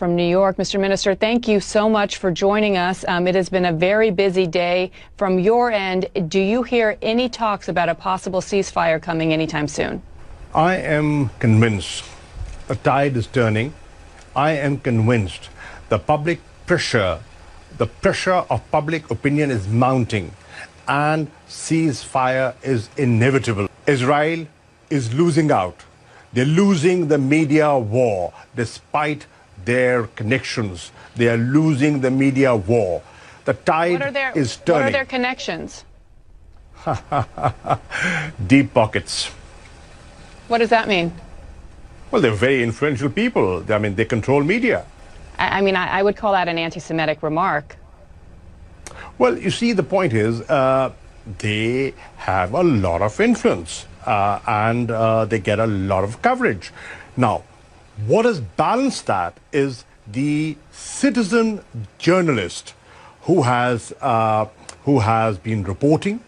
from New York. Mr. Minister, thank you so much for joining us. It has been a very busy day. From your end, do you hear any talks about a possible ceasefire coming anytime soon? I am convinced the tide is turning. I am convinced the public pressure, the pressure of public opinion is mounting, and ceasefire is inevitable. Israel is losing out. They're losing the media war despite their connections. They are losing the media war. The tide is turning. What are their connections? Deep pockets. What does that mean? Well, they're very influential people. I mean, they control media. I would call that an anti-Semitic remark. Well, you see, the point is they have a lot of influence and they get a lot of coverage. Now, what has balanced that is the citizen journalist who has been reporting,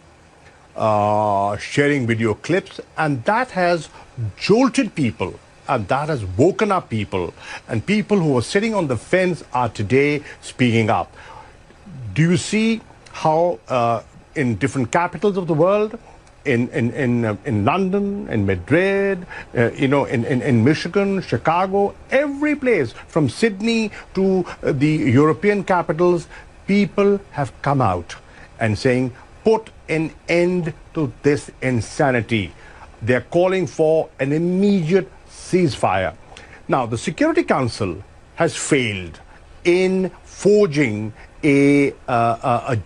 sharing video clips, and that has jolted people. And that has woken up people. And people who were sitting on the fence are today speaking up. Do you see how in different capitals of the world, in London, in Madrid, in Michigan, Chicago, every place, from Sydney to the European capitals, people have come out and saying, put an end to this insanity. They're calling for an immediate ceasefire. Now, the Security Council has failed in forging a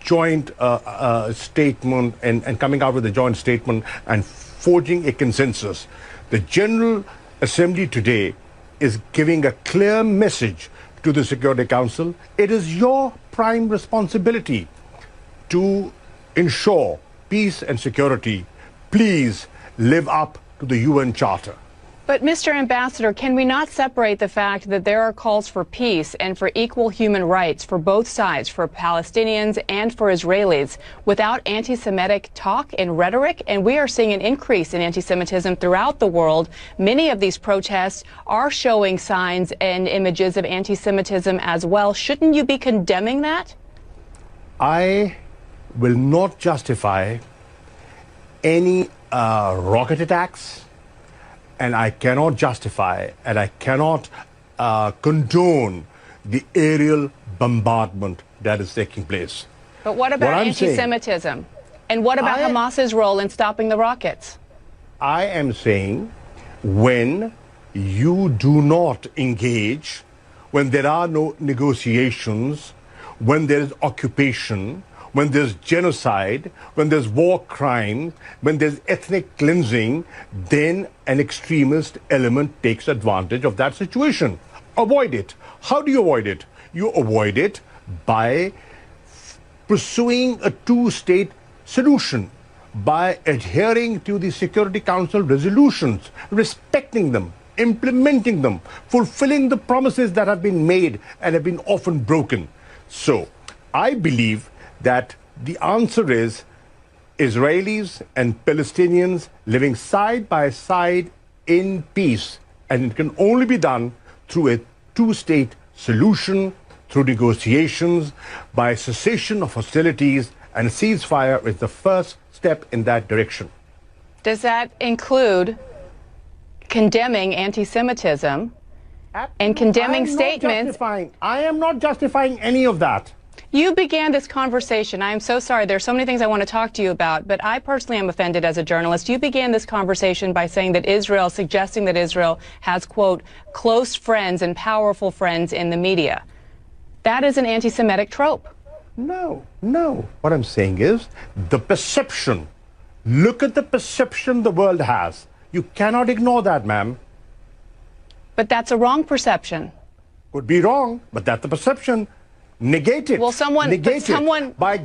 joint statement and coming out with a joint statement and forging a consensus. The General Assembly today is giving a clear message to the Security Council. It is your prime responsibility to ensure peace and security. Please live up to the UN Charter. But, Mr. Ambassador, can we not separate the fact that there are calls for peace and for equal human rights for both sides, for Palestinians and for Israelis, without anti-Semitic talk and rhetoric? And we are seeing an increase in anti-Semitism throughout the world. Many of these protests are showing signs and images of anti-Semitism as well. Shouldn't you be condemning that? I will not justify any rocket attacks, and I cannot justify and I cannot condone the aerial bombardment that is taking place. But what about anti-Semitism? And what about Hamas's role in stopping the rockets? I am saying when you do not engage, when there are no negotiations, when there is occupation, when there's genocide, when there's war crime, when there's ethnic cleansing, then an extremist element takes advantage of that situation. Avoid it. How do you avoid it? You avoid it by pursuing a two-state solution, by adhering to the Security Council resolutions, respecting them, implementing them, fulfilling the promises that have been made and have been often broken. So, I believe that the answer is Israelis and Palestinians living side by side in peace. And it can only be done through a two-state solution, through negotiations, by cessation of hostilities, and ceasefire is the first step in that direction. Does that include condemning anti-Semitism and condemning statements? I am not justifying any of that. You began this conversation. I am so sorry. There's so many things I want to talk to you about, but I personally am offended as a journalist. You began this conversation by saying that suggesting that Israel has, quote, close friends and powerful friends in the media. That is an anti-Semitic trope. No. What I'm saying is the perception. Look at the perception the world has. You cannot ignore that, ma'am. But that's a wrong perception. Could be wrong, but that's the perception. Negate it. Well, negate it. By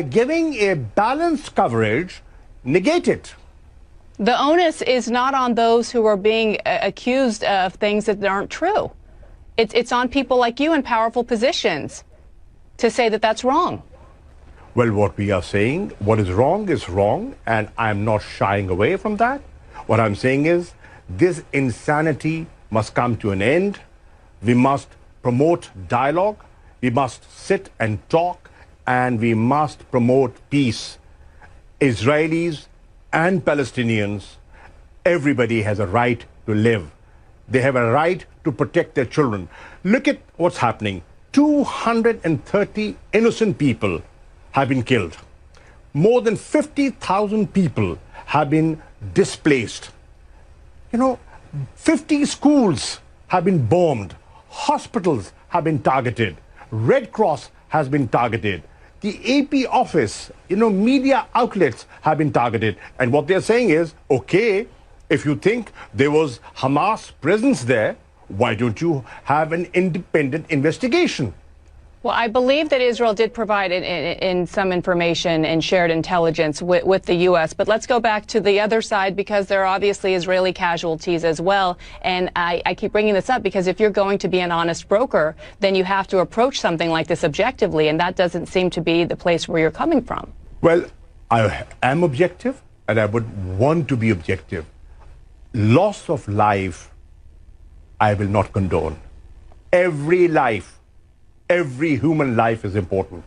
giving a balanced coverage, negate it. The onus is not on those who are being accused of things that aren't true. It's on people like you in powerful positions to say that that's wrong. Well, what we are saying, what is wrong, and I'm not shying away from that. What I'm saying is this insanity must come to an end. We must promote dialogue, we must sit and talk, and we must promote peace. Israelis and Palestinians, everybody has a right to live. They have a right to protect their children. Look at what's happening. 230 innocent people have been killed. More than 50,000 people have been displaced. 50 schools have been bombed. Hospitals have been targeted. Red Cross has been targeted. The AP office, media outlets have been targeted. And what they're saying is, okay, if you think there was Hamas presence there, why don't you have an independent investigation? Well, I believe that Israel did provide in some information and shared intelligence with the U.S. But let's go back to the other side, because there are obviously Israeli casualties as well. And I keep bringing this up because if you're going to be an honest broker, then you have to approach something like this objectively. And that doesn't seem to be the place where you're coming from. Well, I am objective, and I would want to be objective. Loss of life, I will not condone. Every life, every human life is important.